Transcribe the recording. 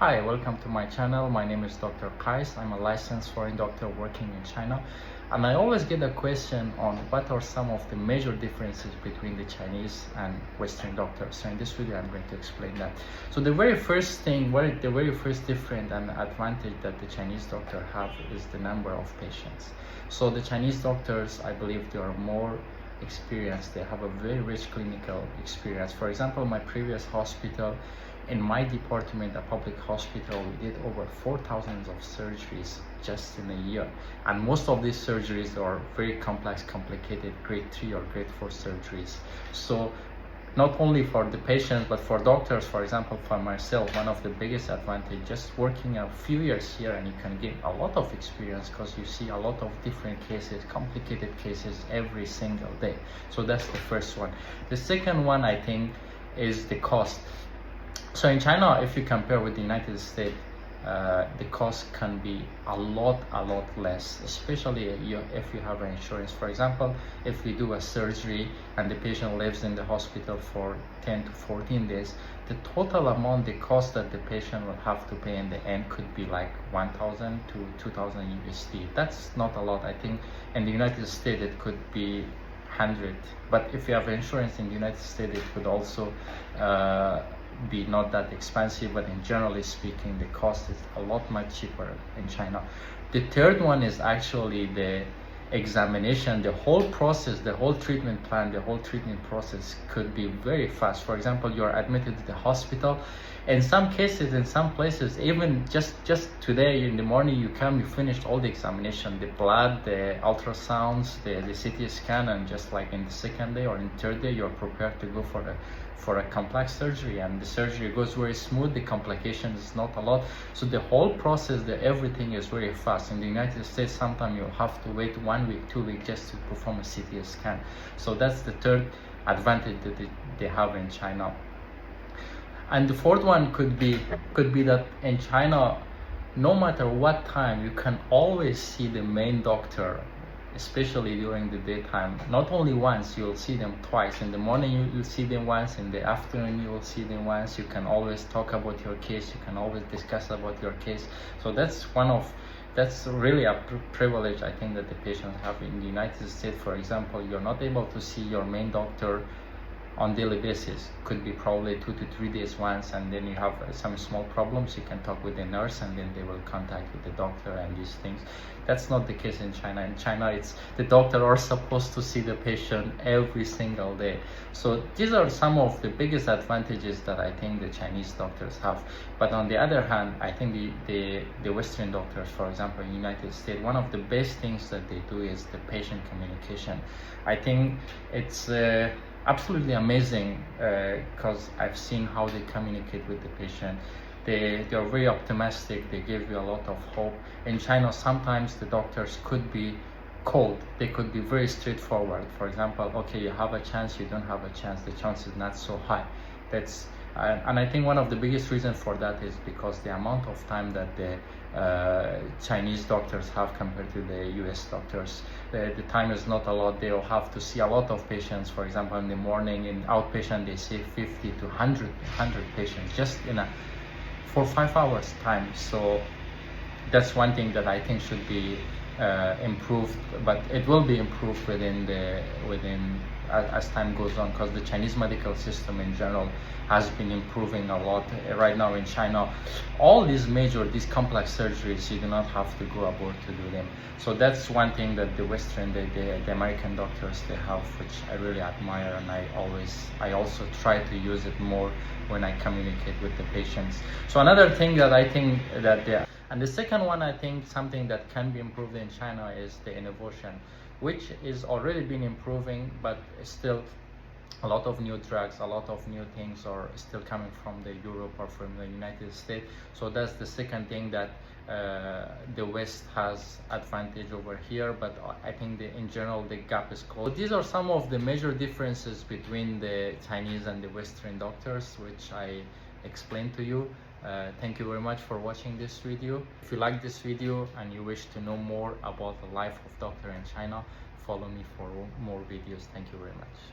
Hi, welcome to my channel. My name is Dr. Kais. I'm a licensed foreign doctor working in China. And I always get a question on what are some of the major differences between the Chinese and Western doctors. So in this video, I'm going to explain that. So the very first thing, the very first difference and advantage that the Chinese doctor have is the number of patients. So the Chinese doctors, I believe they are more experienced. They have a very rich clinical experience. For example, my previous hospital, in my department, a public hospital, we did over 4,000 of surgeries just in a year. And most of these surgeries are very complex, complicated, grade 3 or grade 4 surgeries. So not only for the patients, but for doctors, for example, for myself, one of the biggest advantage, just working a few years here and you can get a lot of experience because you see a lot of different cases, complicated cases every single day. So that's the first one. The second one, I think, is the cost. So in China, if you compare with the United States, the cost can be a lot less, especially if you have an insurance. For example, if we do a surgery and the patient lives in the hospital for 10 to 14 days, the total amount, the cost that the patient will have to pay in the end could be like 1,000 to 2,000 USD. That's not a lot. I think in the United States it could be 100, but if you have insurance in the United States, it could also be not that expensive, but in generally speaking, the cost is a lot much cheaper in China. The third one is actually the examination. The whole process, the whole treatment plan, the whole treatment process could be very fast. For example, you're admitted to the hospital. In some cases, in some places, even just today in the morning, you finished all the examination, the blood, the ultrasounds, the CT scan, and just like in the second day or in the third day, you're prepared to go for a complex surgery, and the surgery goes very smooth. The complications is not a lot. So the whole process, everything is very fast. In the United States, sometimes you have to wait 1 week, 2 weeks just to perform a CT scan. So that's the third advantage that they have in China. And the fourth one could be that in China, no matter what time, you can always see the main doctor, especially during the daytime. Not only once, you'll see them twice. In the morning you'll see them once, in the afternoon you will see them once. You can always talk about your case, you can always discuss about your case. So that's really a privilege, I think, that the patients have. In the United States, for example, you're not able to see your main doctor on daily basis. Could be probably 2 to 3 days once, and then you have some small problems, you can talk with the nurse and then they will contact with the doctor and these things. That's not the case in China. In China, it's the doctor are supposed to see the patient every single day. So these are some of the biggest advantages that I think the Chinese doctors have. But on the other hand, I think the Western doctors, for example, in the United States, one of the best things that they do is the patient communication. I think it's absolutely amazing because I've seen how they communicate with the patient. They are very optimistic. They give you a lot of hope. In China, sometimes the doctors could be cold. They could be very straightforward. For example, okay, you have a chance, you don't have a chance. The chance is not so high. And I think one of the biggest reasons for that is because the amount of time that the Chinese doctors have compared to the US doctors. The time is not a lot. They'll have to see a lot of patients. For example, in the morning in outpatient, they see 50 to 100 patients just in a 4 or 5 hours time. So that's one thing that I think should be improved, but it will be improved as time goes on, because the Chinese medical system in general has been improving a lot. Right now in China, all these complex surgeries, you do not have to go abroad to do them. So that's one thing that the Western, the American doctors, they have, which I really admire, and I also try to use it more when I communicate with the patients. So another thing that I think that and the second one, I think something that can be improved in China is the innovation, which is already been improving, but still a lot of new drugs, a lot of new things are still coming from the Europe or from the United States. So that's the second thing that the West has advantage over here, but I think in general the gap is closed. So these are some of the major differences between the Chinese and the Western doctors, which I explained to you. Thank you very much for watching this video. If you like this video and you wish to know more about the life of doctor in China, follow me for more videos. Thank you very much.